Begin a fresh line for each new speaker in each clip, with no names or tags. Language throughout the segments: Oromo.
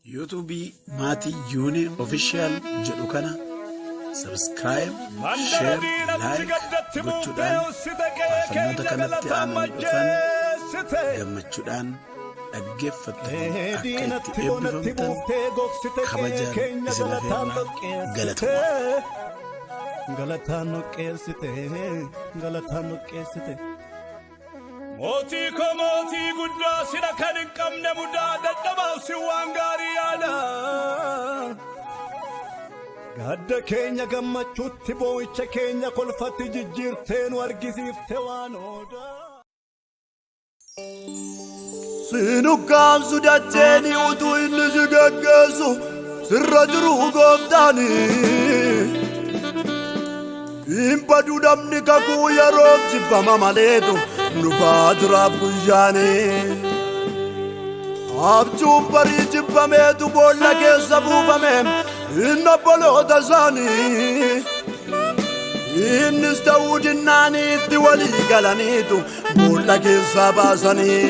YouTube Mati Union Official jedhu kana subscribe, share, like gochuudhaan faarfannoota kanatti aananii dhufan gammachuudhaan dhaggeeffatanii akka itti eebbifamtan kabajaan isin affeerra
Galataan nuqqeessite
Moti ko moti gudda sida kan hin qabne mudaa dadhabaaf si waan gaarii yaada.
Gadda keenya gammachuutti boo'icha keenya kolfatti jijjiirtee nu argisiifte waan oodaa.
Sinukaamsu dacheeni utuu inni si geggeessu sirra jiru gooftaani. Himbadu namni kakuu yeroof jibbama maleetu nufaa jiraaf guyyaani. Abjuun barii jibbameetu boolla keessa buufame inni obboloota isaanii. Innis ta'uu dinnaanii itti walii galaniitu boolla keessaa baasanii.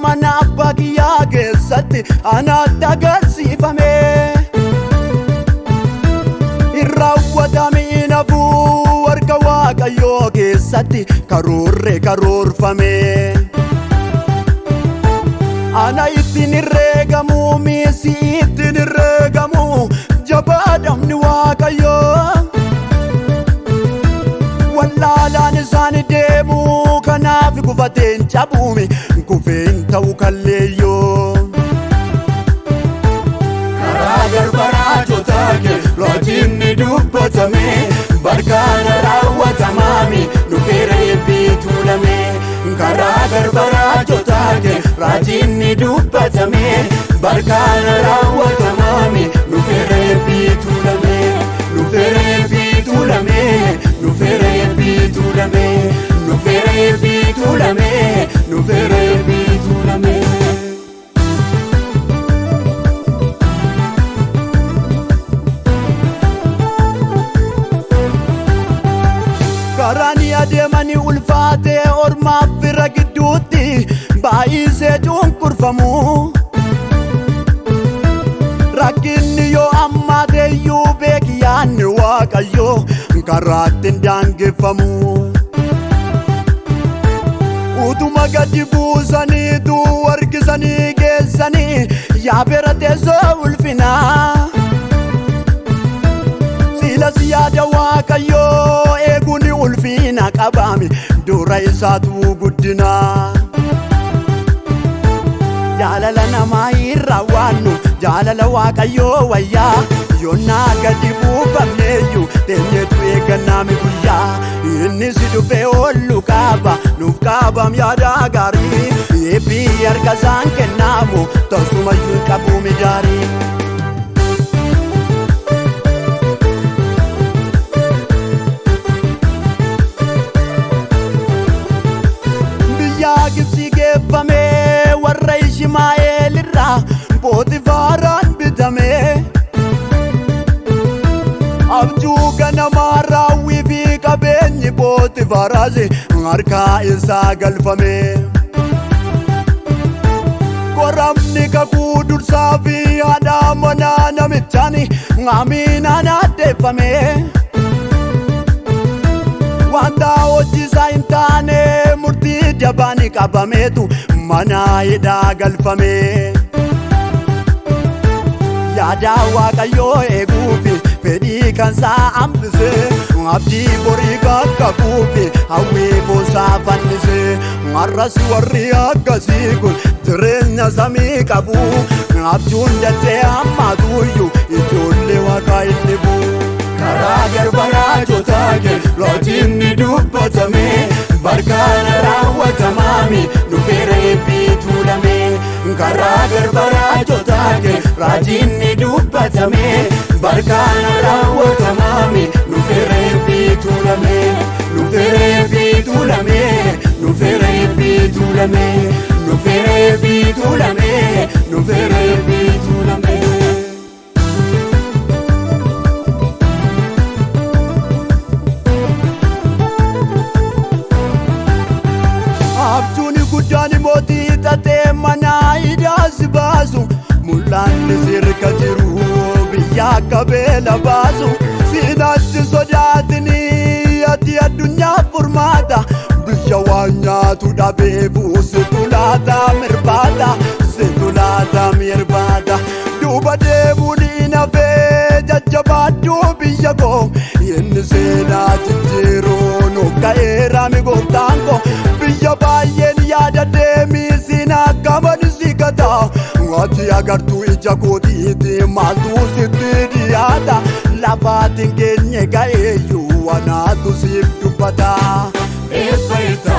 Mana abbaa kiyyaa keessatti anaatti agarsiifame irraawwatamee nafuu harka Waaqayyoo keessatti karoorfame. Ana ittiin herreegamu miisi ittiin herreegamu jabaadhamni Waaqayyoo. Wallaalaan isaan deemu kanaaf gufateen cabuume kufeen ta'u kalleeyyoo.
Karaa garbaraa jootaake raajiinni dubbatame barkaana raawwatamaami dhufeera eebbii tuulame. Karaa garbaraa jootaake raajiinni dubbatame barkaana raawwatamaami dhufeera eebbii tuulame. Dhufeera eebbii tuulame. Dhufeera eebbii tuulame. Dhufeera eebbii tuulame. Dhufeera eebbii tuulame.
Karaan adeemanii ulfaatee ormaaf bira gidduutti baay'isee cunqurfamu. Rakkinni yoo ammaateeyyuu beeki yaadni Waaqayyoo karaatti hin daangeffamu. Utuma gadi buusaniitu harkisanii geessanii yaabera teessoo ulfinaa. Silas yaada Waaqayyoo eeguun ulfina qabaami dura isaatu guddinaa. Jaalala namaa irraa waannu jaalala Waaqayyoo wayyaa yoonnaa gadi buufamneeyyuu teenyeetu eeggannaami guyyaa. Inni si dhufee oollu qaaba nuuf qaabam yaada gaarii eebbii harka isaan kennaamu tasumayyuu qabuumi jaarii. Biyyaa Gibsii geeffamee warra Ishmaa'eel irraa Pooxifaaraan bitame. Abjuu ganamaa raawwii fi qabeenyi Pooxifaaraas harka isaa galfame. Qoramni kakuu dursaa fi haadha manaa namichaani Amiinaan addeeffame. Wanta hojiisaa hin taane murtii jabaan qabameetu mana hidhaa galfame. Yaada Waaqayyoo eeguufi fedhii kansaa hambisee abdii borii kakkakuufi hawwii boosaa fannisee. Har'as warri akkasii kun jireenya samii qabu abjuun dachee hammaatuuyyuu ijoollee Waaqaa hin dhibu.
Karaa garbaraa jootaake raajiinni dubbatame barkaana raawwatamaami dhufeera eebbii tuulame. Karaa garbaraa jootaake raajiinni dubbatame barkaana raawwatamaami dhufeera eebbii tuulame. feere eebbiitu lamee nu feere eebbiitu lamee.
Abjuun guddaan mootii tatee manaa idaas baasu mul'anni sirka jiru biyya akka beela baasu siinatti sodaatini ati addunyaa furmaata biyya waan nyaatu dhabee buusitu laata mirbaata situ laata mirbaata duuba deemuun hin hafee jajjabaaddu biyya koo inni seenaa jijjiiruu nuuf ka'eera migooftaan koo biyya baay'een yaada deemii siin akkaman si gataa ati agartuu ija kootiiti maaltu sitti dhiyaata lafaatiin keenye ga'eeyyuu anaatu siif dubbata.
Eebba itti